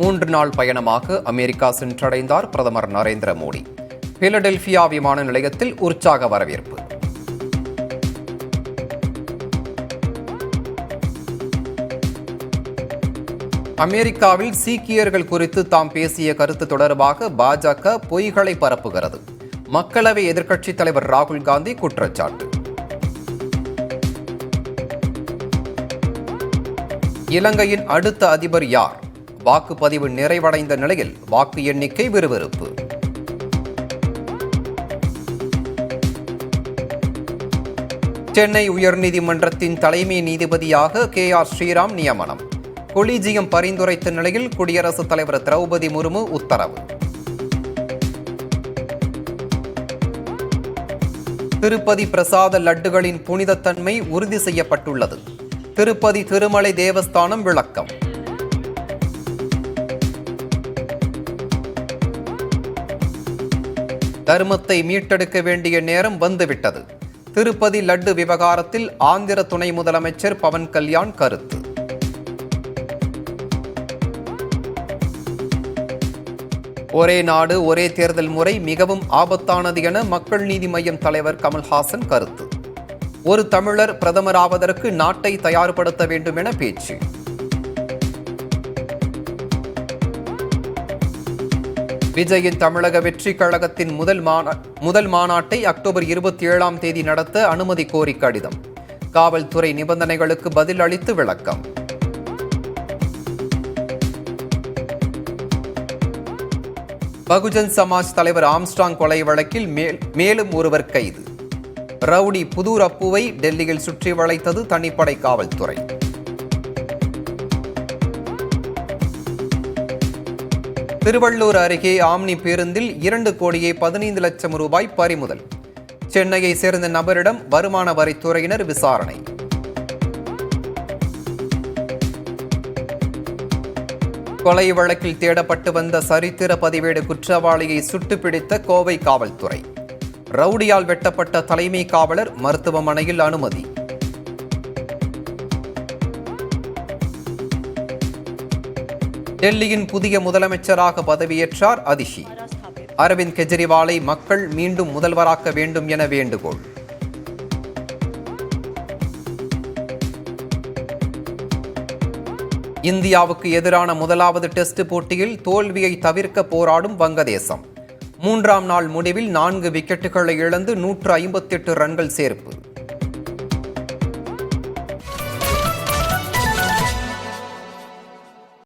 3 நாள் பயணமாக அமெரிக்கா சென்றடைந்தார் பிரதமர் நரேந்திர மோடி. பிலடெல்பியா விமான நிலையத்தில் உற்சாக வரவேற்பு. அமெரிக்காவில் சீக்கியர்கள் குறித்து தாம் பேசிய கருத்து தொடர்பாக பாஜக பொய்களை பரப்புகிறது. மக்களவை எதிர்க்கட்சித் தலைவர் ராகுல் காந்தி குற்றச்சாட்டு. இலங்கையின் அடுத்த அதிபர் யார்? வாக்குப்பதிவு நிறைவடைந்த நிலையில் வாக்கு எண்ணிக்கை விறுவிறுப்பு. சென்னை உயர்நீதிமன்றத்தின் தலைமை நீதிபதியாக KR ஸ்ரீராம் நியமனம். கொலிஜியம் பரிந்துரைத்த நிலையில் குடியரசுத் தலைவர் திரௌபதி முர்மு உத்தரவு. திருப்பதி பிரசாத லட்டுகளின் புனிதத்தன்மை உறுதி செய்யப்பட்டுள்ளது. திருப்பதி திருமலை தேவஸ்தானம் விளக்கம். தர்மத்தை மீட்டெடுக்க வேண்டிய நேரம் வந்துவிட்டது. திருப்பதி லட்டு விவகாரத்தில் ஆந்திர துணை முதலமைச்சர் பவன் கல்யாண் கருத்து. ஒரே நாடு ஒரே தேர்தல் முறை மிகவும் ஆபத்தானது என மக்கள் நீதி மய்யம் தலைவர் கமல்ஹாசன் கருத்து. ஒரு தமிழர் பிரதமராவதற்கு நாட்டை தயார்படுத்த வேண்டும் என பேச்சு. விஜயின் தமிழக வெற்றி கழகத்தின் முதல் மாநாட்டை அக்டோபர் 27ஆம் தேதி நடத்த அனுமதி கோரி கடிதம். காவல்துறை நிபந்தனைகளுக்கு பதில் அளித்து விளக்கம். பகுஜன் சமாஜ் தலைவர் ஆம்ஸ்ட்ராங் கொலை வழக்கில் மேலும் ஒருவர் கைது. ரவுடி புதூர் அப்புவை டெல்லியில் சுற்றி வளைத்தது தனிப்படை காவல்துறை. திருவள்ளூர் அருகே ஆம்னி பேருந்தில் 2 கோடியே 15 லட்சம் ரூபாய் பறிமுதல். சென்னையை சேர்ந்த நபரிடம் வருமான வரித்துறையினர் விசாரணை. கொலை வழக்கில் தேடப்பட்டு வந்த சரித்திர பதிவேடு குற்றவாளியை சுட்டுப்பிடித்த கோவை காவல்துறை. ரவுடியால் வெட்டப்பட்ட தலைமை காவலர் மருத்துவமனையில் அனுமதி. டெல்லியின் புதிய முதலமைச்சராக பதவியேற்றார் அதிஷி. அரவிந்த் கெஜ்ரிவாலை மக்கள் மீண்டும் முதல்வராக்க வேண்டும் என வேண்டுகோள். இந்தியாவுக்கு எதிரான முதலாவது டெஸ்ட் போட்டியில் தோல்வியை தவிர்க்க போராடும் வங்கதேசம். 3ஆம் நாள் முடிவில் 4 விக்கெட்டுகளை இழந்து 158 ரன்கள் சேர்ப்பு.